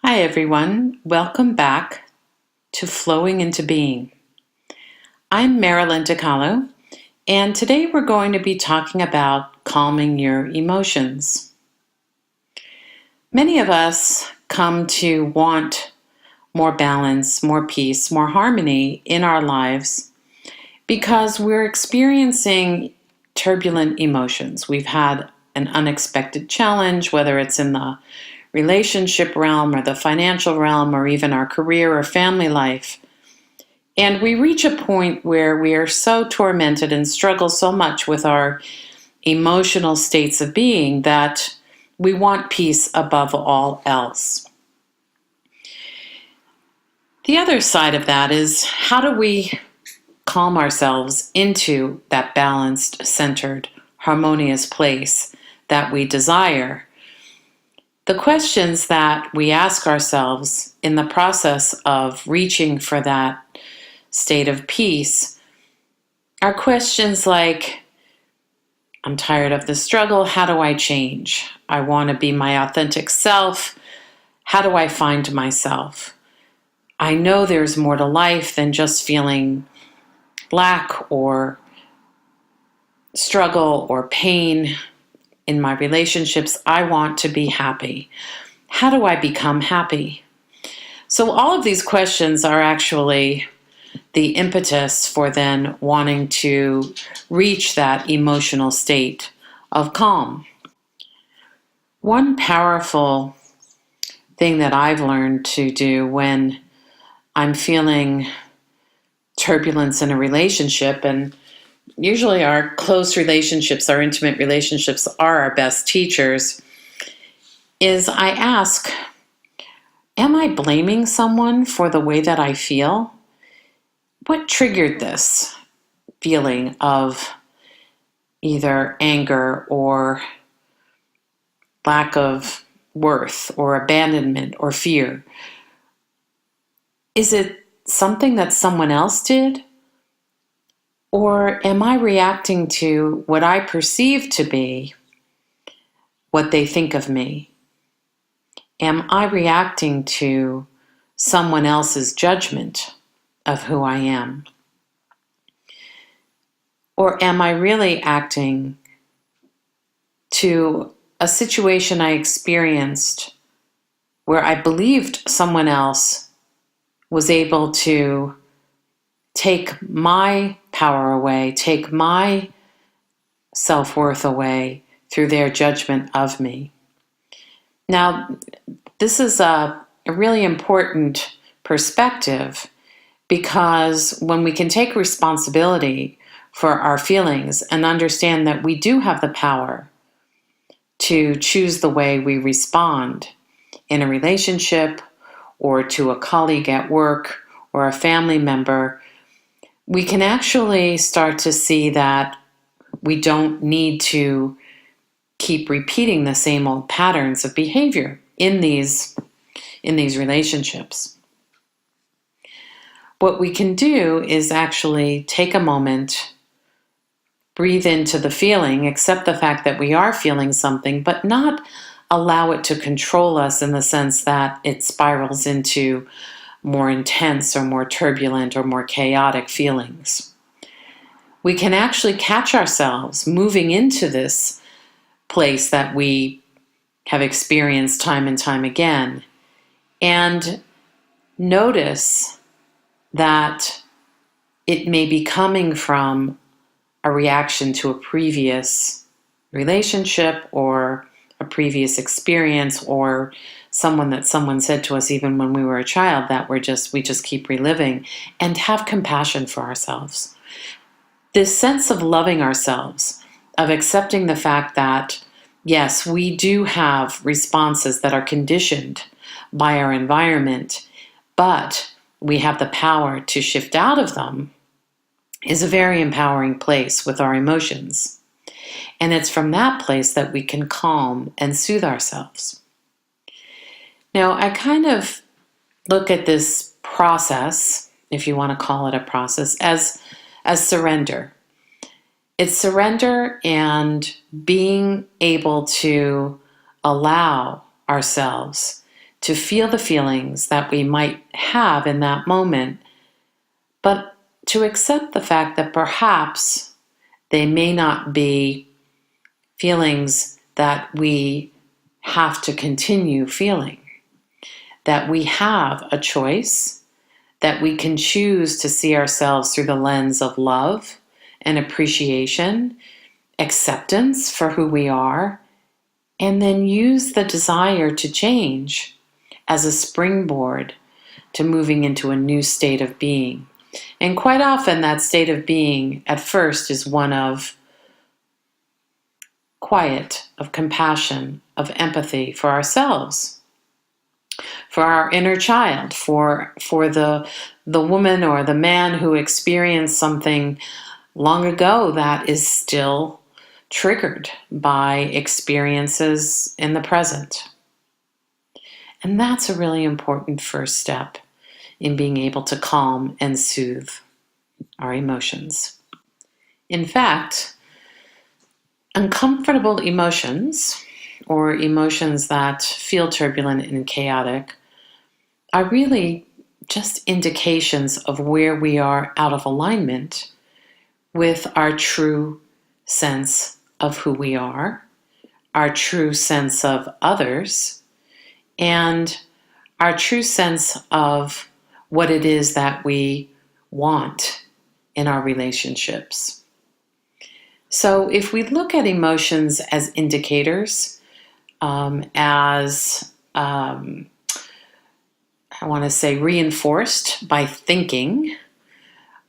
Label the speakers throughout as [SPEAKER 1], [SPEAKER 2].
[SPEAKER 1] Hi, everyone. Welcome back to Flowing into Being. I'm Marilyn DiCarlo, and today we're going to be talking about calming your emotions. Many of us come to want more balance, more peace, more harmony in our lives because we're experiencing turbulent emotions. We've had an unexpected challenge, whether it's in the relationship realm or the financial realm or even our career or family life. And we reach a point where we are so tormented and struggle so much with our emotional states of being that we want peace above all else. The other side of that is, how do we calm ourselves into that balanced, centered, harmonious place that we desire? The questions that we ask ourselves in the process of reaching for that state of peace are questions like, I'm tired of the struggle. How do I change? I want to be my authentic self. How do I find myself? I know there's more to life than just feeling lack or struggle or pain in my relationships. I want to be happy. How do I become happy? So all of these questions are actually the impetus for then wanting to reach that emotional state of calm. One powerful thing that I've learned to do when I'm feeling turbulence in a relationship, and usually our close relationships, our intimate relationships are our best teachers, is I ask, am I blaming someone for the way that I feel? What triggered this feeling of either anger or lack of worth or abandonment or fear? Is it something that someone else did? Or am I reacting to what I perceive to be what they think of me? Am I reacting to someone else's judgment of who I am? Or am I really acting to a situation I experienced where I believed someone else was able to take my power away, take my self-worth away through their judgment of me? Now, this is a really important perspective, because when we can take responsibility for our feelings and understand that we do have the power to choose the way we respond in a relationship or to a colleague at work or a family member, we can actually start to see that we don't need to keep repeating the same old patterns of behavior in these relationships. What we can do is actually take a moment, breathe into the feeling, accept the fact that we are feeling something, but not allow it to control us in the sense that it spirals into more intense or more turbulent or more chaotic feelings. We can actually catch ourselves moving into this place that we have experienced time and time again, and notice that it may be coming from a reaction to a previous relationship or a previous experience or someone said to us even when we were a child that we just keep reliving, and have compassion for ourselves. This sense of loving ourselves, of accepting the fact that, yes, we do have responses that are conditioned by our environment, but we have the power to shift out of them, is a very empowering place with our emotions. And it's from that place that we can calm and soothe ourselves. Now, I kind of look at this process, if you want to call it a process, as surrender. It's surrender and being able to allow ourselves to feel the feelings that we might have in that moment, but to accept the fact that perhaps they may not be feelings that we have to continue feeling, that we have a choice, that we can choose to see ourselves through the lens of love and appreciation, acceptance for who we are, and then use the desire to change as a springboard to moving into a new state of being. And quite often that state of being at first is one of quiet, of compassion, of empathy for ourselves, for our inner child, for the woman or the man who experienced something long ago that is still triggered by experiences in the present. And that's a really important first step in being able to calm and soothe our emotions. In fact, uncomfortable emotions, or emotions that feel turbulent and chaotic, are really just indications of where we are out of alignment with our true sense of who we are, our true sense of others, and our true sense of what it is that we want in our relationships. So if we look at emotions as indicators, reinforced by thinking,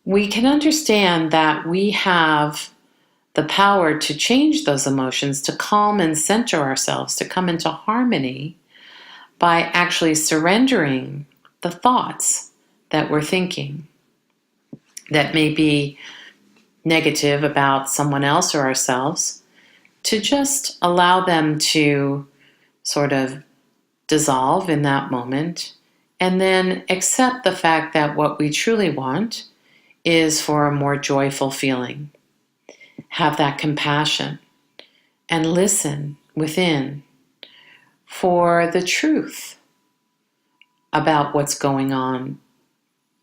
[SPEAKER 1] we can understand that we have the power to change those emotions, to calm and center ourselves, to come into harmony by actually surrendering the thoughts that we're thinking that may be negative about someone else or ourselves, to just allow them to sort of dissolve in that moment, and then accept the fact that what we truly want is for a more joyful feeling. Have that compassion and listen within for the truth about what's going on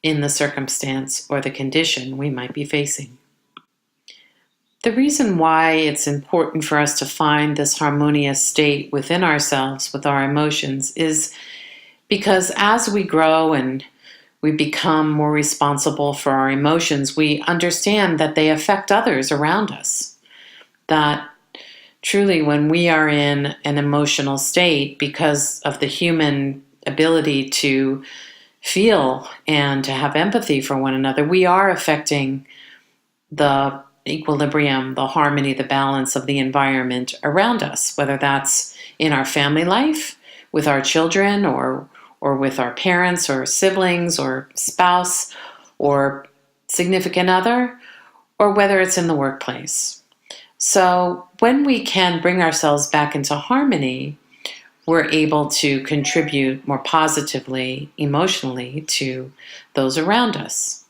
[SPEAKER 1] in the circumstance or the condition we might be facing. The reason why it's important for us to find this harmonious state within ourselves with our emotions is because as we grow and we become more responsible for our emotions, we understand that they affect others around us. That truly, when we are in an emotional state, because of the human ability to feel and to have empathy for one another, we are affecting the equilibrium, the harmony, the balance of the environment around us, whether that's in our family life, with our children, or with our parents or siblings or spouse or significant other, or whether it's in the workplace. So when we can bring ourselves back into harmony, we're able to contribute more positively, emotionally, to those around us.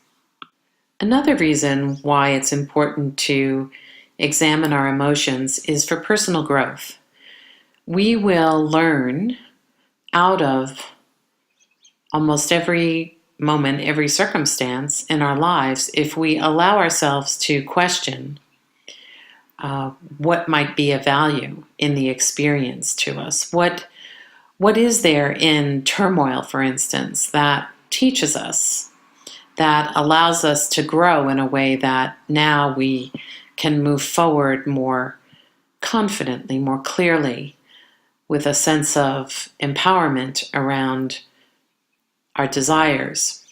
[SPEAKER 1] Another reason why it's important to examine our emotions is for personal growth. We will learn out of almost every moment, every circumstance in our lives if we allow ourselves to question what might be of value in the experience to us. What is there in turmoil, for instance, that teaches us, that allows us to grow in a way that now we can move forward more confidently, more clearly, with a sense of empowerment around our desires.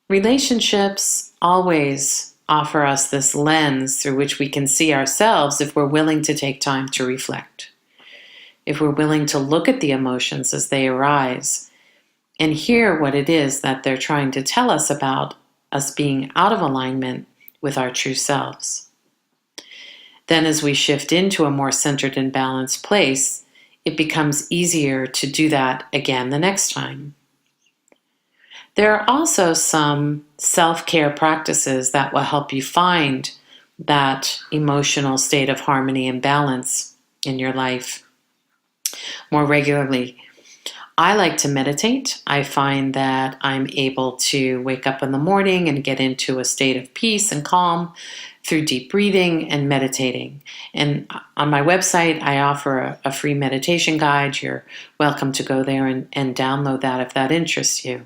[SPEAKER 1] Relationships always offer us this lens through which we can see ourselves if we're willing to take time to reflect, if we're willing to look at the emotions as they arise and hear what it is that they're trying to tell us about us being out of alignment with our true selves. Then as we shift into a more centered and balanced place, it becomes easier to do that again the next time. There are also some self-care practices that will help you find that emotional state of harmony and balance in your life more regularly. I like to meditate. I find that I'm able to wake up in the morning and get into a state of peace and calm through deep breathing and meditating. And on my website, I offer a free meditation guide. You're welcome to go there and download that if that interests you.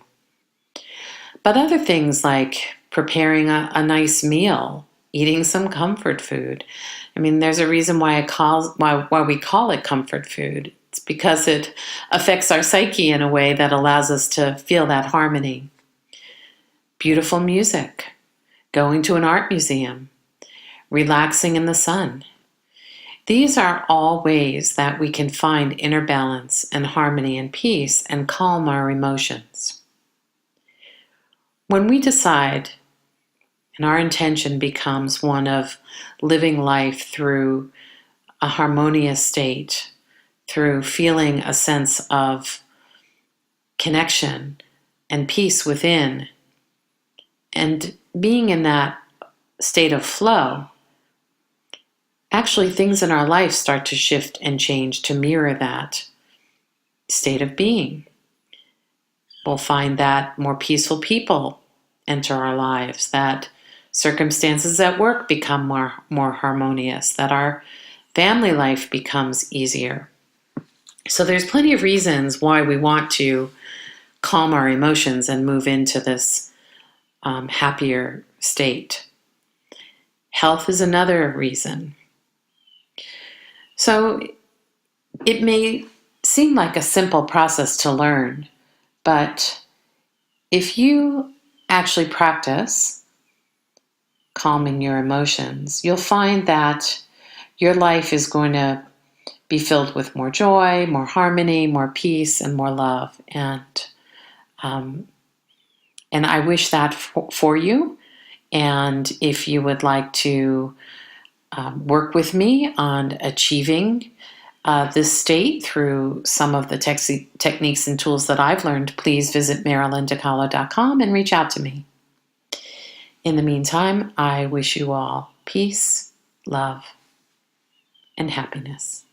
[SPEAKER 1] But other things like preparing a nice meal, eating some comfort food. I mean, there's a reason why we call it comfort food. It's because it affects our psyche in a way that allows us to feel that harmony. Beautiful music, going to an art museum, relaxing in the sun. These are all ways that we can find inner balance and harmony and peace and calm our emotions. When we decide, and our intention becomes one of living life through a harmonious state, through feeling a sense of connection and peace within, and being in that state of flow, actually things in our life start to shift and change to mirror that state of being. We'll find that more peaceful people enter our lives, that circumstances at work become more harmonious, that our family life becomes easier. So there's plenty of reasons why we want to calm our emotions and move into this happier state. Health is another reason. So it may seem like a simple process to learn, but if you actually practice calming your emotions, you'll find that your life is going to be filled with more joy, more harmony, more peace, and more love. And I wish that for you. And if you would like to work with me on achieving this state through some of the techniques and tools that I've learned, please visit marilyndicalo.com and reach out to me. In the meantime, I wish you all peace, love, and happiness.